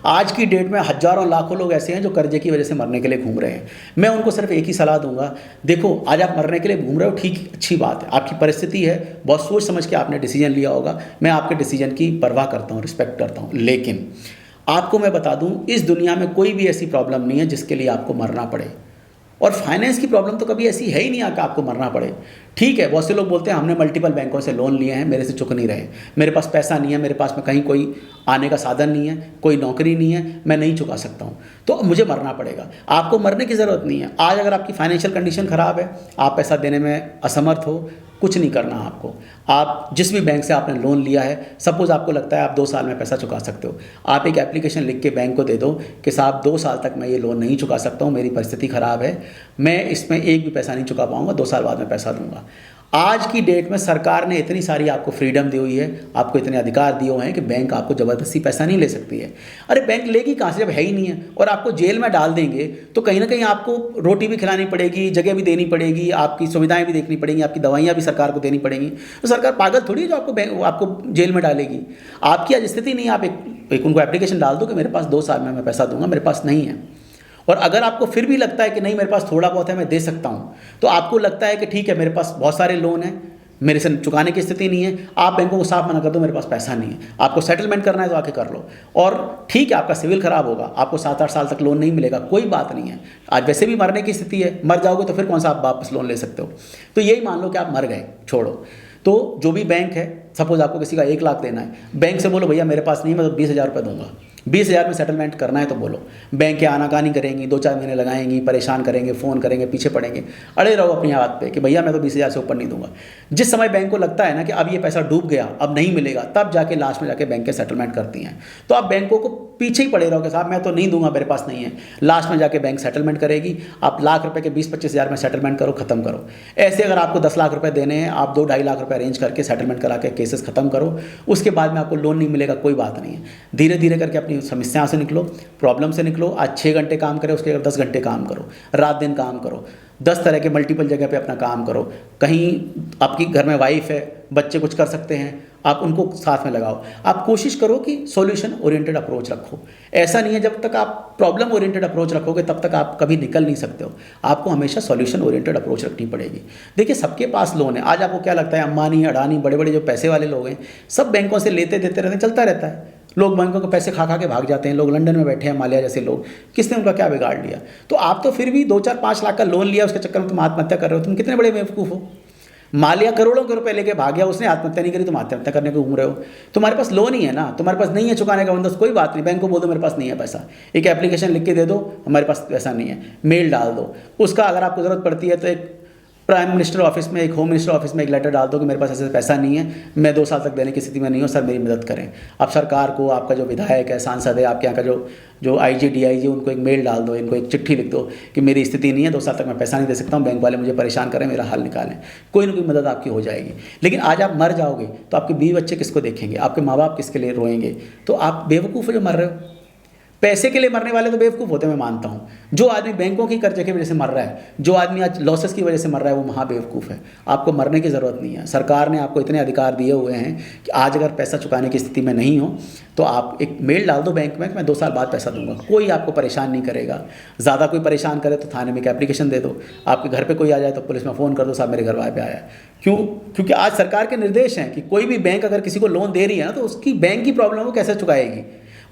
आज की डेट में हज़ारों लाखों लोग ऐसे हैं जो कर्जे की वजह से मरने के लिए घूम रहे हैं। मैं उनको सिर्फ एक ही सलाह दूंगा, देखो आज आप मरने के लिए घूम रहे हो, ठीक, अच्छी बात है, आपकी परिस्थिति है, बहुत सोच समझ के आपने डिसीजन लिया होगा, मैं आपके डिसीजन की परवाह करता हूँ, रिस्पेक्ट करता हूँ। लेकिन आपको मैं बता दूं, इस दुनिया में कोई भी ऐसी प्रॉब्लम नहीं है जिसके लिए आपको मरना पड़े। और फाइनेंस की प्रॉब्लम तो कभी ऐसी है ही नहीं कि आपको मरना पड़े। ठीक है, बहुत से लोग बोलते हैं हमने मल्टीपल बैंकों से लोन लिए हैं, मेरे से चुक नहीं रहे, मेरे पास पैसा नहीं है, मेरे पास में कहीं कोई आने का साधन नहीं है, कोई नौकरी नहीं है, मैं नहीं चुका सकता हूँ, तो मुझे मरना पड़ेगा। आपको मरने की ज़रूरत नहीं है। आज अगर आपकी फाइनेंशियल कंडीशन ख़राब है, आप पैसा देने में असमर्थ हो, कुछ नहीं करना आपको। आप जिस भी बैंक से आपने लोन लिया है, सपोज़ आपको लगता है आप 2 साल में पैसा चुका सकते हो, आप एक एप्लीकेशन लिख के बैंक को दे दो कि साहब 2 साल तक मैं ये लोन नहीं चुका सकता हूँ, मेरी परिस्थिति ख़राब है, मैं इसमें एक भी पैसा नहीं चुका पाऊँगा, 2 साल बाद में पैसा दूंगा। आज की डेट में सरकार ने इतनी सारी आपको फ्रीडम दी हुई है, आपको इतने अधिकार दिए हुए हैं कि बैंक आपको ज़बरदस्ती पैसा नहीं ले सकती है। अरे बैंक लेगी कहाँ से जब है ही नहीं है, और आपको जेल में डाल देंगे तो कहीं ना कहीं आपको रोटी भी खिलानी पड़ेगी, जगह भी देनी पड़ेगी, आपकी सुविधाएं भी देखनी पड़ेंगी, आपकी दवाइयाँ भी सरकार को देनी पड़ेंगी। तो सरकार पागल थोड़ी है जो आपको जेल में डालेगी। आपकी आज स्थिति नहीं है, आप एक उनको एप्लीकेशन डाल दो कि मेरे पास 2 साल में मैं पैसा दूंगा, मेरे पास नहीं है। और अगर आपको फिर भी लगता है कि नहीं मेरे पास थोड़ा बहुत है, मैं दे सकता हूँ, तो आपको लगता है कि ठीक है मेरे पास बहुत सारे लोन हैं, मेरे से चुकाने की स्थिति नहीं है, आप बैंकों को साफ मना कर दो मेरे पास पैसा नहीं है, आपको सेटलमेंट करना है तो आके कर लो। और ठीक है आपका सिविल खराब होगा, आपको 7-8 साल तक लोन नहीं मिलेगा, कोई बात नहीं है। आज वैसे भी मरने की स्थिति है, मर जाओगे तो फिर कौन सा आप वापस लोन ले सकते हो। तो यही मान लो कि आप मर गए, छोड़ो। तो जो भी बैंक है, सपोज आपको किसी का 1 लाख देना है, बैंक से बोलो भैया मेरे पास नहीं, मैं तो 20,000 रुपये दूंगा, 20,000 में सेटलमेंट करना है तो बोलो। बैंक के आनाकानी करेंगी, 2-4 महीने लगाएंगी, परेशान करेंगे, फ़ोन करेंगे, पीछे पड़ेंगे, अड़े रहो अपनी बात पे कि भैया मैं तो 20,000 से ऊपर नहीं दूंगा। जिस समय बैंक को लगता है ना कि अब ये पैसा डूब गया, अब नहीं मिलेगा, तब जाके लास्ट में जाके बैंक के सेटलमेंट करती हैं। तो आप बैंकों को पीछे ही पड़े रहो कि साहब मैं तो नहीं दूंगा, मेरे पास नहीं है। लास्ट में जाके बैंक सेटलमेंट करेगी, आप लाख रुपए के 20-25 हज़ार में सेटलमेंट करो, खत्म करो। ऐसे अगर आपको 10 लाख रुपए देने हैं, आप 2-2.5 लाख रुपए अरेंज करके सेटलमेंट करा के केसेस खत्म करो। उसके बाद में आपको लोन नहीं मिलेगा, कोई बात नहीं है। धीरे धीरे करके अपनी समस्याओं से निकलो, प्रॉब्लम से निकलो। आज 6 घंटे काम करें, उसके बाद 10 घंटे काम करो, रात दिन काम करो, 10 तरह के मल्टीपल जगह पे अपना काम करो। कहीं आपकी घर में वाइफ है, बच्चे कुछ कर सकते हैं, आप उनको साथ में लगाओ। आप कोशिश करो कि सॉल्यूशन ओरिएंटेड अप्रोच रखो। ऐसा नहीं है जब तक आप प्रॉब्लम ओरिएंटेड अप्रोच रखोगे तब तक आप कभी निकल नहीं सकते हो। आपको हमेशा सॉल्यूशन ओरिएंटेड अप्रोच रखनी पड़ेगी। देखिए सबके पास लोन है। आज आपको क्या लगता है अंबानी, अडानी, बड़े बड़े जो पैसे वाले लोग हैं, सब बैंकों से लेते देते रहते हैं, चलता रहता है। लोग बैंकों को पैसे खा खा के भाग जाते हैं। लोग लंदन में बैठे हैं, माल्या जैसे लोग, किसने उनका क्या बिगाड़ लिया। तो आप तो फिर भी 2-4-5 लाख का लोन लिया, उसके चक्कर में तुम आत्महत्या कर रहे हो। तुम कितने बड़े बेवकूफ़ हो। माल्या करोड़ों के रुपए लेके भाग गया, उसने आत्महत्या नहीं करी, तुम आत्महत्या करने को घूम रहे हो। तुम्हारे पास लोन ही है ना, तुम्हारे पास नहीं है चुकाने का बंदोबस्त, कोई बात नहीं, बैंक को बोल दो मेरे पास नहीं है पैसा, एक एप्लीकेशन लिख के दे दो हमारे पास पैसा नहीं है, मेल डाल दो। उसका अगर आपको ज़रूरत पड़ती है तो एक प्राइम मिनिस्टर ऑफिस में, एक होम मिनिस्टर ऑफिस में एक लेटर डाल दो कि मेरे पास ऐसे पैसा नहीं है, मैं 2 साल तक देने की स्थिति में नहीं हूँ, सर मेरी मदद करें। आप सरकार को, आपका जो विधायक है, सांसद है, आपके यहाँ का जो IG DIG, उनको एक मेल डाल दो, इनको एक चिट्ठी लिख दो कि मेरी स्थिति नहीं है, 2 साल तक मैं पैसा नहीं दे सकता हूँ, बैंक वाले मुझे परेशान करें, मेरा हल निकालें। कोई ना कोई मदद आपकी हो जाएगी। लेकिन आज आप मर जाओगे तो आपके बीवी बच्चे किसको देखेंगे, आपके माँ बाप किसके लिए रोएंगे। तो आप बेवकूफ़ हो जो मर रहे हो। पैसे के लिए मरने वाले तो बेवकूफ़ होते हैं, मैं मानता हूँ। जो आदमी बैंकों की कर्जे की वजह से मर रहा है, जो आदमी आज लॉसेस की वजह से मर रहा है, वो महा बेवकूफ़ है। आपको मरने की ज़रूरत नहीं है। सरकार ने आपको इतने अधिकार दिए हुए हैं कि आज अगर पैसा चुकाने की स्थिति में नहीं हो तो आप एक मेल डाल दो बैंक में, मैं 2 साल बाद पैसा दूंगा। कोई आपको परेशान नहीं करेगा। ज़्यादा कोई परेशान करे तो थाने में एक एप्लीकेशन दे दो। आपके घर पर कोई आ जाए तो पुलिस में फ़ोन कर दो, साहब मेरे घर वाले पे आया। क्यों? क्योंकि आज सरकार के निर्देश हैं कि कोई भी बैंक अगर किसी को लोन दे रही है ना, तो उसकी बैंक की प्रॉब्लम वो कैसे चुकाएगी,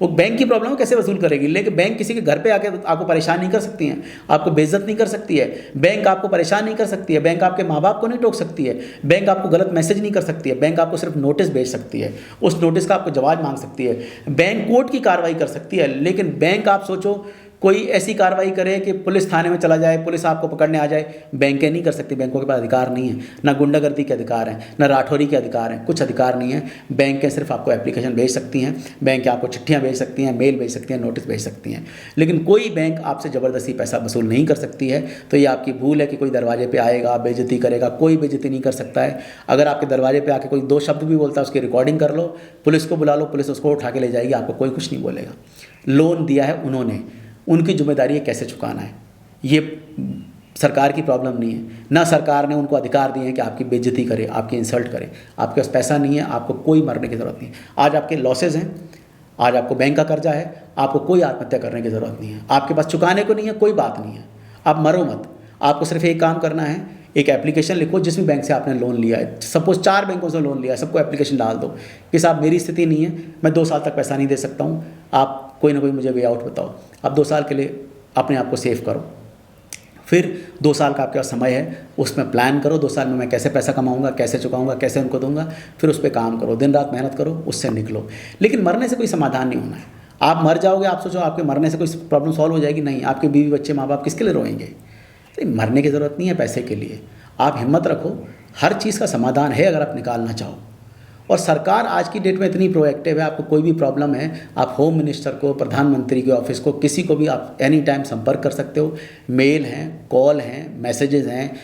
वो बैंक की प्रॉब्लम कैसे वसूल करेगी। लेकिन बैंक किसी के घर पे आके आपको परेशान नहीं कर सकती है, आपको बेइज्जत नहीं कर सकती है, बैंक आपको परेशान नहीं कर सकती है, बैंक आपके माँ बाप को नहीं टोक सकती है, बैंक आपको गलत मैसेज नहीं कर सकती है, बैंक आपको सिर्फ नोटिस भेज सकती है, उस नोटिस का आपको जवाब मांग सकती है, बैंक कोर्ट की कार्रवाई कर सकती है। लेकिन बैंक आप सोचो कोई ऐसी कार्रवाई करे कि पुलिस थाने में चला जाए, पुलिस आपको पकड़ने आ जाए, बैंकें नहीं कर सकती। बैंकों के पास अधिकार नहीं है, ना गुंडागर्दी के अधिकार हैं, ना राठौरी के अधिकार हैं, कुछ अधिकार नहीं है। बैंकें सिर्फ आपको एप्लीकेशन भेज सकती हैं, बैंक आपको चिट्ठियाँ भेज सकती हैं, मेल भेज सकती हैं, नोटिस भेज सकती हैं। लेकिन कोई बैंक आपसे ज़बरदस्ती पैसा वसूल नहीं कर सकती है। तो ये आपकी भूल है कि कोई दरवाजे पर आएगा, बेइज्जती करेगा। कोई बेइज्जती नहीं कर सकता है। अगर आपके दरवाजे पर आके कोई 2 शब्द भी बोलता है, उसकी रिकॉर्डिंग कर लो, पुलिस को बुला लो, पुलिस उसको उठा के ले जाएगी, आपको कोई कुछ नहीं बोलेगा। लोन दिया है उन्होंने, उनकी जिम्मेदारी है कैसे चुकाना है। ये सरकार की प्रॉब्लम नहीं है। ना सरकार ने उनको अधिकार दिए हैं कि आपकी बेइज्जती करे, आपकी इंसल्ट करे। आपके पास पैसा नहीं है, आपको कोई मरने की ज़रूरत नहीं है। आज आपके लॉसेज हैं, आज आपको बैंक का कर्जा है, आपको कोई आत्महत्या करने की ज़रूरत नहीं है, आपके पास चुकाने को नहीं है, कोई बात नहीं है, आप मरो मत। आपको सिर्फ एक काम करना है, एक एप्लीकेशन लिखो जिस भी बैंक से आपने लोन लिया है, सपोज 4 बैंकों से लोन लिया है, सबको एप्लीकेशन डाल दो कि साहब मेरी स्थिति नहीं है, मैं 2 साल तक पैसा नहीं दे सकता हूँ, आप कोई ना कोई मुझे वे आउट बताओ। आप 2 साल के लिए अपने आप को सेव करो, फिर 2 साल का आपके पास समय है, उसमें प्लान करो 2 साल में मैं कैसे पैसा कमाऊंगा, कैसे चुकाऊंगा, कैसे उनको दूंगा, फिर उस पर काम करो, दिन रात मेहनत करो, उससे निकलो। लेकिन मरने से कोई समाधान नहीं होना है। आप मर जाओगे, आप सोचो आपके मरने से कोई प्रॉब्लम सॉल्व हो जाएगी, नहीं। आपके बीवी बच्चे माँ बाप किसके लिए रोएंगे? तो मरने की ज़रूरत नहीं है पैसे के लिए। आप हिम्मत रखो, हर चीज़ का समाधान है अगर आप निकालना चाहो। और सरकार आज की डेट में इतनी प्रोएक्टिव है, आपको कोई भी प्रॉब्लम है आप होम मिनिस्टर को, प्रधानमंत्री के ऑफिस को, किसी को भी आप एनी टाइम संपर्क कर सकते हो। मेल हैं, कॉल हैं, मैसेजेस हैं,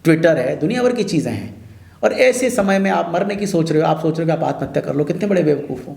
ट्विटर है, दुनिया भर की चीज़ें हैं। और ऐसे समय में आप मरने की सोच रहे हो, आप सोच रहे हो कि आप आत्महत्या कर लो, कितने बड़े बेवकूफ़ हो।